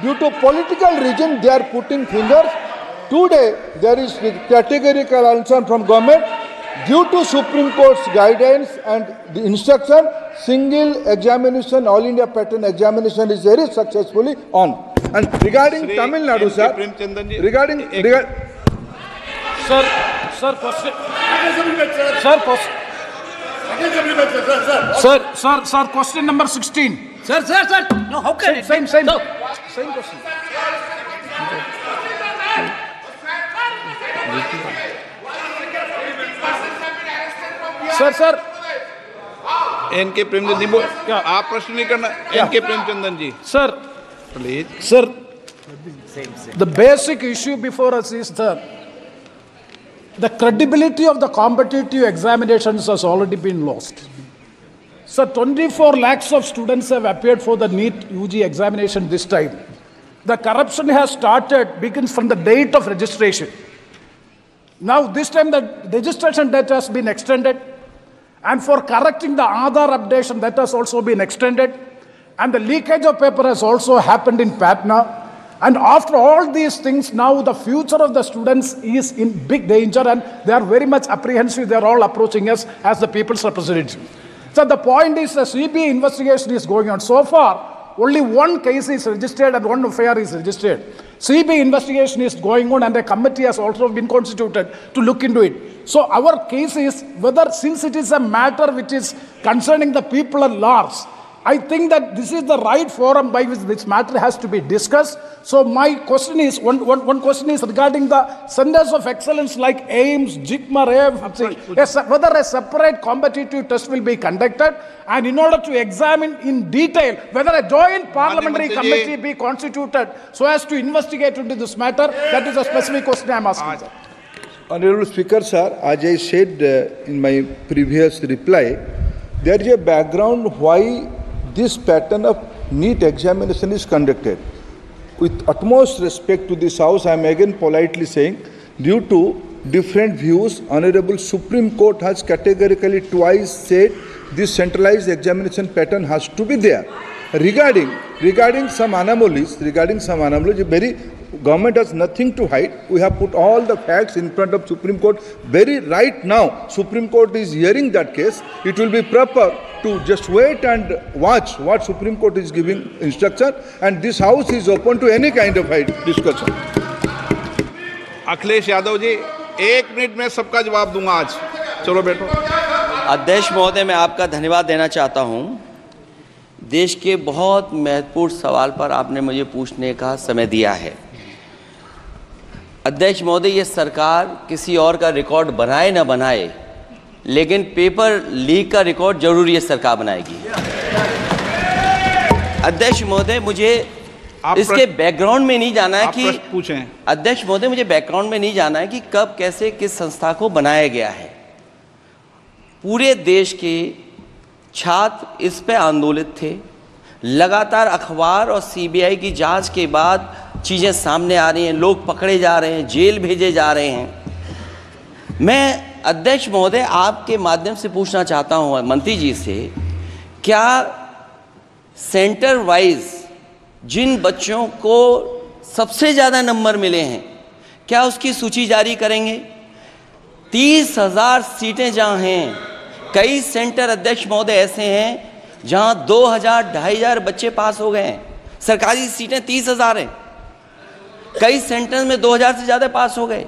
due to political reason they are putting fingers. Today there is categorical answer from government. Due to Supreme Court's guidance and the instruction, single examination, All India pattern examination is very successfully on. And regarding Tamil Nadu, sir, question number 16. Sir. No, how can Same question. Sir N K. Premchand ji बोल क्या आप प्रश्न नहीं करना N K. Premchandan ji sir please sir the basic issue before us is the credibility of the competitive examinations has already been lost. So 24 lakhs of students have appeared for the NEET UG examination this time. The corruption has begins from the date of registration. Now this time the registration date has been extended, and for correcting the Aadhaar updation that has also been extended, and the leakage of paper has also happened in Patna. And after all these things, now the future of the students is in big danger, and they are very much apprehensive. They are all approaching us as the people's representative. So the point is the CBI investigation is going on. So far, only one case is registered and one FIR is registered. CBI investigation is going on, and a committee has also been constituted to look into it. So our case is whether, since it is a matter which is concerning the people at large, I think that this is the right forum by which this matter has to be discussed. So my question is, one question is regarding the centers of excellence like AIIMS, JIGMA, AFC, whether a separate competitive test will be conducted, and in order to examine in detail whether a joint parliamentary committee be constituted so as to investigate into this matter. That is a specific question I am asking, sir. Honorable Speaker, sir, as I said in my previous reply, there is a background why this pattern of NEET examination is conducted. With utmost respect to this House, I am again politely saying, due to different views, Honorable Supreme Court has categorically twice said this centralized examination pattern has to be there. Regarding some anomalies, very government has nothing to hide. We have put all the facts in front of Supreme Court. Very right now, Supreme Court is hearing that case. It will be proper to just wait and watch what Supreme Court is giving instruction, and this House is open to any kind of discussion. Akhilesh Yadav ji 1 minute में सबका जवाब दूंगा आज. चलो बैठो. अध्यक्ष महोदय, मैं आपका धन्यवाद देना चाहता हूं. देश के बहुत महत्वपूर्ण सवाल पर आपने मुझे पूछने का समय दिया है. अध्यक्ष महोदय, ये सरकार किसी और का रिकॉर्ड बनाए न बनाए, लेकिन पेपर लीक का रिकॉर्ड जरूर ये सरकार बनाएगी. अध्यक्ष महोदय, मुझे इसके बैकग्राउंड में नहीं जाना है कि पूछें. अध्यक्ष महोदय, मुझे बैकग्राउंड में नहीं जाना है कि कब, कैसे, किस संस्था को बनाया गया है. पूरे देश के छात्र इस पे आंदोलित थे. लगातार अखबार और सीबीआई की जांच के बाद चीज़ें सामने आ रही हैं. लोग पकड़े जा रहे हैं, जेल भेजे जा रहे हैं. मैं अध्यक्ष महोदय आपके माध्यम से पूछना चाहता हूं मंत्री जी से, क्या सेंटर वाइज जिन बच्चों को सबसे ज़्यादा नंबर मिले हैं, क्या उसकी सूची जारी करेंगे? 30,000 सीटें जहां हैं, कई सेंटर अध्यक्ष महोदय ऐसे हैं जहां 2,000-2,500 बच्चे पास हो गए हैं. सरकारी सीटें 30,000 हैं. कई सेंटर में 2,000 से ज़्यादा पास हो गए.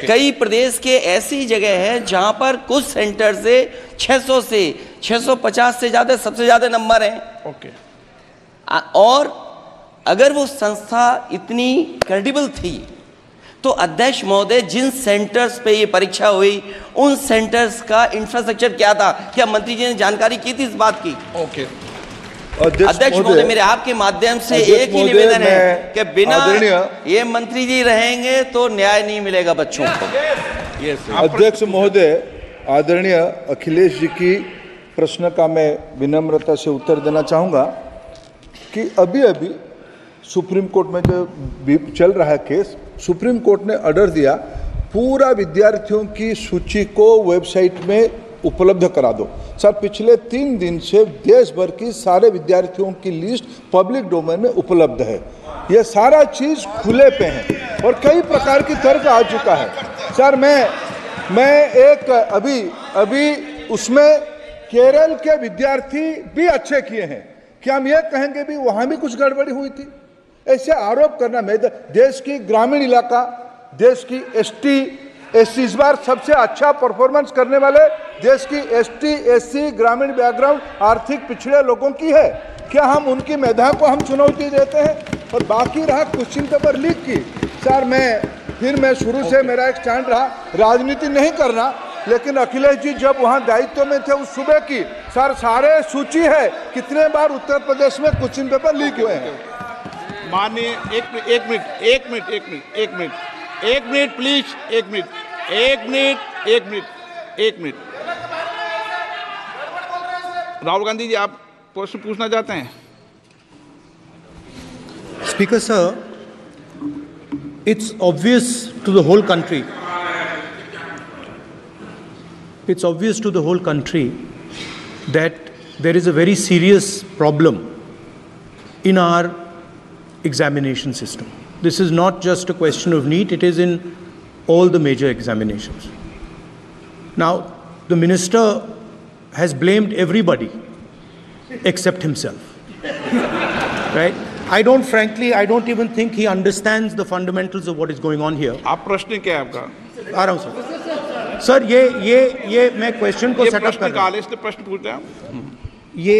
कई प्रदेश के ऐसी जगह है जहां पर कुछ सेंटर से 600 से 650 से ज़्यादा सबसे ज़्यादा नंबर हैं. और अगर वो संस्था इतनी क्रेडिबल थी, तो अध्यक्ष महोदय जिन सेंटर्स पे ये परीक्षा हुई, उन सेंटर्स का इंफ्रास्ट्रक्चर क्या था? क्या मंत्री जी ने जानकारी की थी इस बात की? अध्यक्ष महोदय, मेरे आपके माध्यम से एक ही निवेदन है कि बिना ये मंत्री जी रहेंगे तो न्याय नहीं मिलेगा बच्चों को. अध्यक्ष महोदय, आदरणीय अखिलेश जी की प्रश्न का मैं विनम्रता से उत्तर देना चाहूँगा कि अभी सुप्रीम कोर्ट में जो चल रहा है केस, सुप्रीम कोर्ट ने ऑर्डर दिया पूरा विद्यार्थियों की सूची को वेबसाइट में उपलब्ध करा दो। सर पिछले 3 दिन से देश भर की सारे विद्यार्थियों की लिस्ट पब्लिक डोमेन में उपलब्ध है। ये सारा चीज़ खुले पे है और कई प्रकार की तर्क आ चुका है। सर मैं एक अभी उसमें केरल के विद्यार्थी भी अच्छे किए हैं, क्या हम ये कहेंगे भी वहाँ भी कुछ गड़बड़ी हुई थी? ऐसे आरोप करना, मैं देश की ग्रामीण इलाका, देश की एसटी इस बार सबसे अच्छा परफॉर्मेंस करने वाले देश की एसटी एससी ग्रामीण बैकग्राउंड आर्थिक पिछड़े लोगों की है, क्या हम उनकी मेधा को हम चुनौती देते हैं? और बाकी रहा क्वेश्चन पेपर लीक की, सर मैं शुरू से मेरा एक स्टैंड रहा, राजनीति नहीं करना, लेकिन अखिलेश जी जब वहाँ दायित्व में थे उस सूबे की, सर सारे सूची है कितने बार उत्तर प्रदेश में क्वेश्चन पेपर लीक हुए हैं। माननीय एक मिनट प्लीज, एक मिनट। राहुल गांधी जी, आप प्रश्न पूछना चाहते हैं? Speaker sir, it's obvious to the whole country. It's obvious to the whole country that there is a very serious problem in our examination system. This is not just a question of NEET, it is in all the major examinations. Now, the minister has blamed everybody except himself. Right? I don't even think he understands the fundamentals of what is going on here. आप प्रश्न क्या है आपका? आ रहा हूं sir. Sir ये मैं question को सेटअप कर रहा हूं। प्रश्न पूछ रहे हैं। ये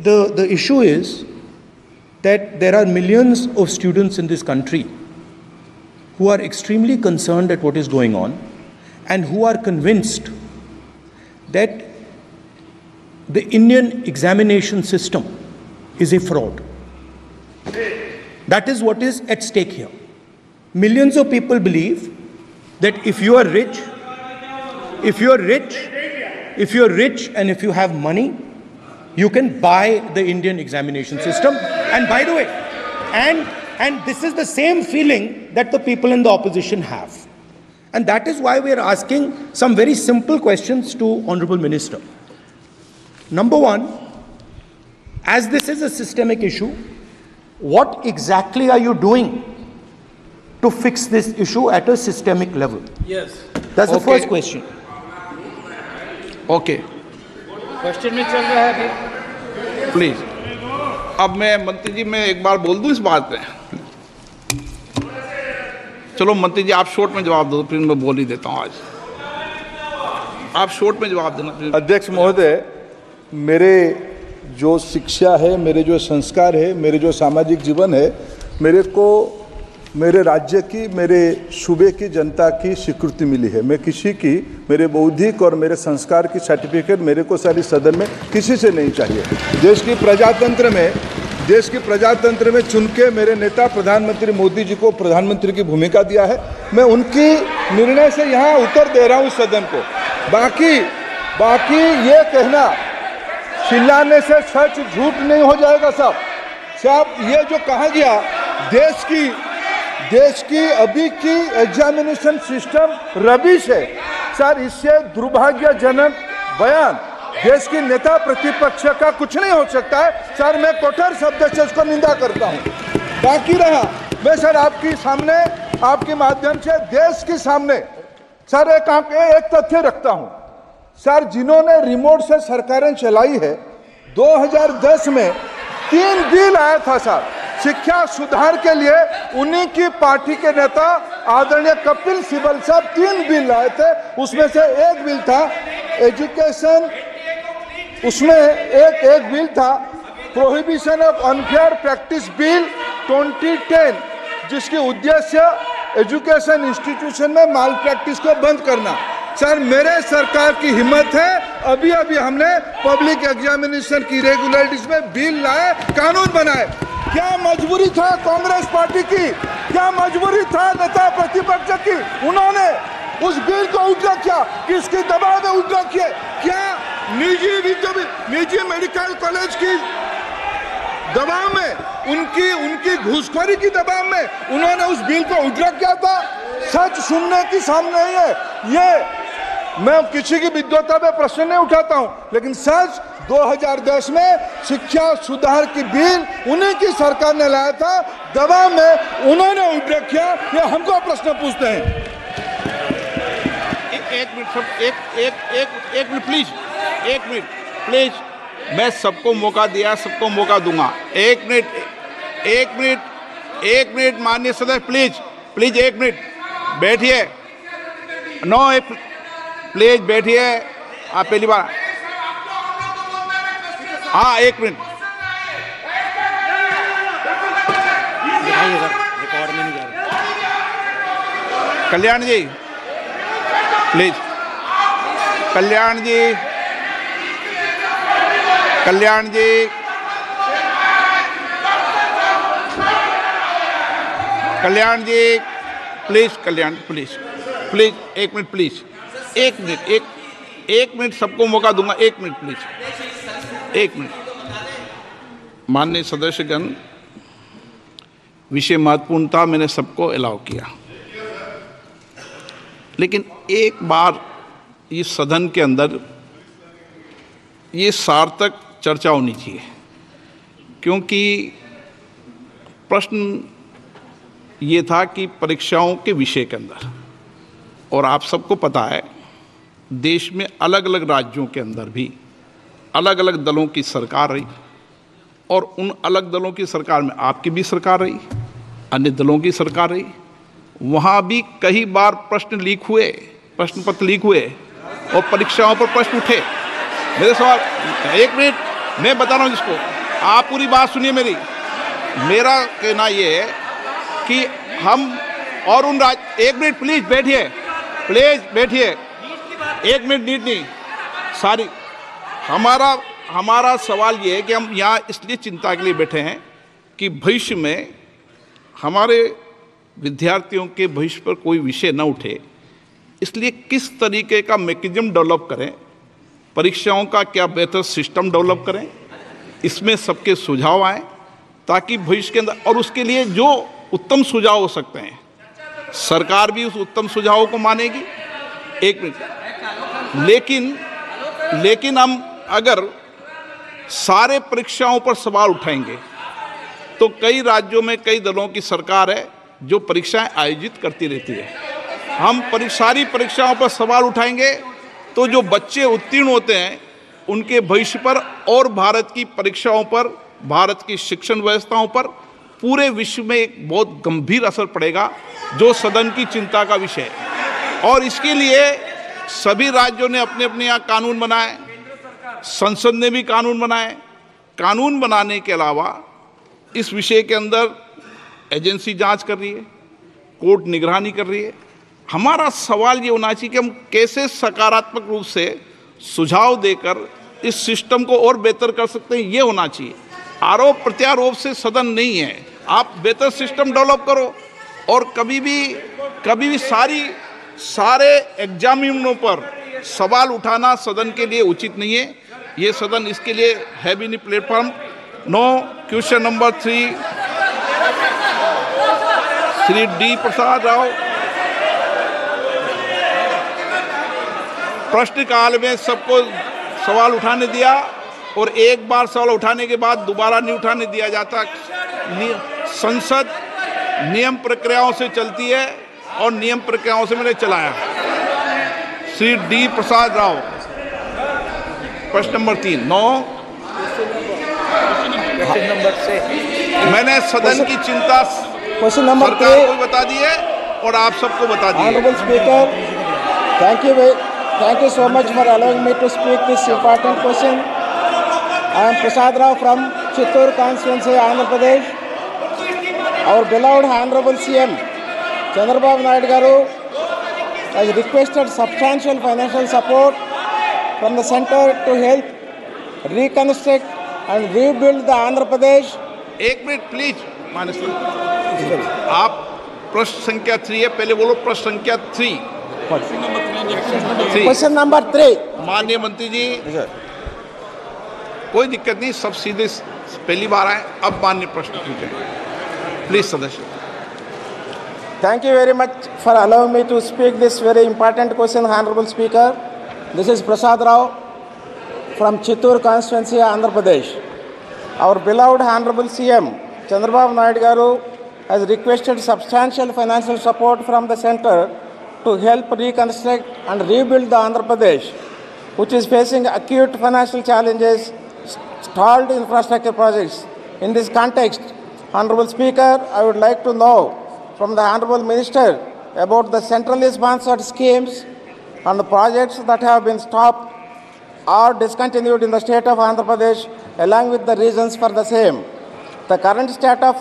the issue is that there are millions of students in this country who are extremely concerned at what is going on and who are convinced that the Indian examination system is a fraud. That is what is at stake here. Millions of people believe that if you are rich and if you have money, you can buy the Indian examination system. And by the way, and this is the same feeling that the people in the opposition have. And that is why we are asking some very simple questions to Honorable Minister. Number one, as this is a systemic issue, what exactly are you doing to fix this issue at a systemic level? Yes. That's the first question. Okay, question में चल रहा है अभी। Please. अब मैं मंत्री जी, मैं एक बार बोल दूं इस बात पे? चलो मंत्री जी, आप शॉर्ट में जवाब दो, फिर मैं बोल ही देता हूं। आज आप शॉर्ट में जवाब देना। अध्यक्ष महोदय, मेरे जो शिक्षा है, मेरे जो संस्कार है, मेरे जो सामाजिक जीवन है, मेरे को मेरे राज्य की, मेरे सूबे की जनता की स्वीकृति मिली है। मैं किसी की, मेरे बौद्धिक और मेरे संस्कार की सर्टिफिकेट मेरे को सारी सदन में किसी से नहीं चाहिए। देश की प्रजातंत्र में चुन के मेरे नेता प्रधानमंत्री मोदी जी को प्रधानमंत्री की भूमिका दिया है। मैं उनकी निर्णय से यहाँ उत्तर दे रहा हूँ सदन को। बाकी ये कहना चिल्लाने से सच झूठ नहीं हो जाएगा साहब। ये जो कहा गया देश की अभी की एग्जामिनेशन सिस्टम रबिश है सर, इससे दुर्भाग्यजनक बयान देश की नेता प्रतिपक्ष का कुछ नहीं हो सकता है सर। मैं कठोर शब्द से उसको निंदा करता हूँ। बाकी रहा, मैं सर आपके सामने, आपके माध्यम से देश के सामने सर एक तथ्य रखता हूँ सर। जिन्होंने रिमोट से सरकारें चलाई है, 2010 में 3 बिल आया था सर शिक्षा सुधार के लिए। उन्हीं की पार्टी के नेता आदरणीय कपिल सिब्बल साहब 3 बिल लाए थे। उसमें से एक बिल था एजुकेशन, उसमें एक बिल था prohibition of unfair practice bill 2010, जिसकी उद्देश्य एजुकेशन इंस्टीट्यूशन में माल प्रैक्टिस को बंद करना। सर मेरे सरकार की हिम्मत है, अभी हमने पब्लिक एग्जामिनेशन की रेगुलरिटीज में बिल लाए, कानून बनाए। क्या मजबूरी था कांग्रेस पार्टी की, क्या मजबूरी था नेता प्रतिपक्ष की? उन्होंने उस बिल को उल्टा किया, किसके दबाव में उल्टा किया? क्या निजी मेडिकल कॉलेज की दबाव में, उनकी घूसखोरी की दबाव में उन्होंने उस बिल को उल्टा किया था? सच सुनने की सामने है। मैं किसी की विद्वता पे प्रश्न नहीं उठाता हूं, लेकिन सच 2010 में शिक्षा सुधार की बिल उन्हीं की सरकार ने लाया था, दबाव में उन्होंने उल्लेख किया, ये हमको प्रश्न पूछते हैं। एक मिनट सब, एक मिनट प्लीज, एक मिनट प्लीज, मैं सबको मौका दिया, सबको मौका दूंगा। एक मिनट माननीय सदस्य, प्लीज एक मिनट बैठिए। प्लीज बैठिए, आप पहली बार। हाँ, एक minute. Kalyan ji please, Kalyan ji please, Kalyan please एक मिनट प्लीज, एक मिनट सबको मौका दूंगा, एक मिनट प्लीज, एक मिनट। माननीय सदस्यगण, विषय महत्वपूर्ण था, मैंने सबको अलाउ किया, लेकिन एक बार इस सदन के अंदर ये सार्थक चर्चा होनी चाहिए, क्योंकि प्रश्न ये था कि परीक्षाओं के विषय के अंदर, और आप सबको पता है देश में अलग अलग राज्यों के अंदर भी अलग अलग दलों की सरकार रही, और उन अलग दलों की सरकार में आपकी भी सरकार रही, अन्य दलों की सरकार रही। वहाँ भी कई बार प्रश्न लीक हुए, प्रश्न पत्र लीक हुए और परीक्षाओं पर प्रश्न उठे। मेरे सवाल, एक मिनट मैं बता रहा हूँ जिसको, आप पूरी बात सुनिए मेरी। मेरा कहना ये है कि हम और उन एक मिनट प्लीज बैठिए, एक मिनट नीट नहीं सारी। हमारा सवाल ये है कि हम यहाँ इसलिए चिंता के लिए बैठे हैं कि भविष्य में हमारे विद्यार्थियों के भविष्य पर कोई विषय न उठे, इसलिए किस तरीके का मैकेनिज्म डेवलप करें, परीक्षाओं का क्या बेहतर सिस्टम डेवलप करें, इसमें सबके सुझाव आए ताकि भविष्य के अंदर, और उसके लिए जो उत्तम सुझाव हो सकते हैं सरकार भी उस उत्तम सुझावों को मानेगी। एक मिनट, लेकिन हम अगर सारे परीक्षाओं पर सवाल उठाएंगे तो कई राज्यों में कई दलों की सरकार है जो परीक्षाएं आयोजित करती रहती है। हम सारी परीक्षाओं पर सवाल उठाएंगे तो जो बच्चे उत्तीर्ण होते हैं उनके भविष्य पर और भारत की परीक्षाओं पर, भारत की शिक्षण व्यवस्थाओं पर पूरे विश्व में एक बहुत गंभीर असर पड़ेगा, जो सदन की चिंता का विषय है। और इसके लिए सभी राज्यों ने अपने अपने यहाँ कानून बनाए, संसद ने भी कानून बनाए। कानून बनाने के अलावा इस विषय के अंदर एजेंसी जांच कर रही है, कोर्ट निगरानी कर रही है। हमारा सवाल ये होना चाहिए कि हम कैसे सकारात्मक रूप से सुझाव देकर इस सिस्टम को और बेहतर कर सकते हैं, ये होना चाहिए। आरोप प्रत्यारोप से सदन नहीं है, आप बेहतर सिस्टम डेवलप करो। और कभी भी सारे एग्जामिनरों पर सवाल उठाना सदन के लिए उचित नहीं है। ये सदन इसके लिए है भी नहीं platform. No question number 3, Shri D Prasad Rao. प्रश्नकाल में सबको सवाल उठाने दिया और एक बार सवाल उठाने के बाद दोबारा नहीं उठाने दिया जाता। संसद नियम प्रक्रियाओं से चलती है और नियम प्रक्रियाओं से मैंने चलाया। श्री डी प्रसाद राव, प्रश्न नंबर 3। 9 मैंने सदन की चिंता सरकार को बता दी है और आप सबको बता दी है। Honorable Speaker, thank you so much for allowing me to speak this important question. I am Prasad Rao from Chittoor constituency, Andhra Pradesh. Our beloved Honorable CM Chandrababu Naidu Garu has requested substantial financial support from the center to help reconstruct and rebuild the Andhra Pradesh. एक minute please, आप प्रश्न संख्या 3 है, पहले बोलो प्रश्न संख्या 3। Question number 3. माननीय मंत्री जी, कोई दिक्कत नहीं, सब सीधे पहली बार आए। अब माननीय प्रश्न पूछें प्लीज सदस्य। Thank you very much for allowing me to speak this very important question, Honorable Speaker. This is Prasad Rao from Chittoor constituency, Andhra Pradesh. Our beloved Honorable CM Chandrababu Naidu Garu has requested substantial financial support from the centre to help reconstruct and rebuild the Andhra Pradesh, which is facing acute financial challenges, stalled infrastructure projects. In this context, Honorable Speaker, I would like to know from the Honorable Minister about the centrally sponsored schemes and the projects that have been stopped or discontinued in the state of Andhra Pradesh, along with the reasons for the same. The current state of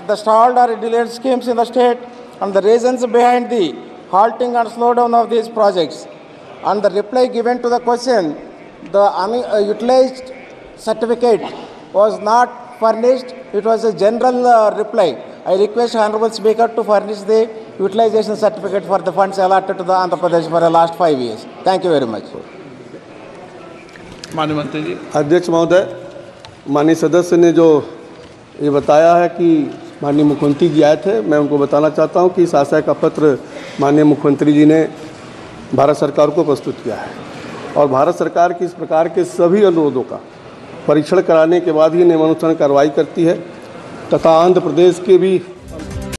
the stalled or delayed schemes in the state and the reasons behind the halting and slowdown of these projects. And the reply given to the question, the unutilized certificate was not furnished. It was a general reply. I request Honorable Speaker to furnish the utilization certificate for the funds allotted to the Andhra Pradesh for the last 5 years. Thank you very much. माननीय मंत्री जी। अध्यक्ष महोदय, माननीय सदस्य ने जो ये बताया है कि माननीय मुख्यमंत्री जी आए थे, मैं उनको बताना चाहता हूं कि इस आशय का पत्र माननीय मुख्यमंत्री जी ने भारत सरकार को प्रस्तुत किया है और भारत सरकार की इस प्रकार के सभी अनुरोधों का परीक्षण कराने के बाद ही नियमानुसार कार्रवाई करती है तथा आंध्र प्रदेश के भी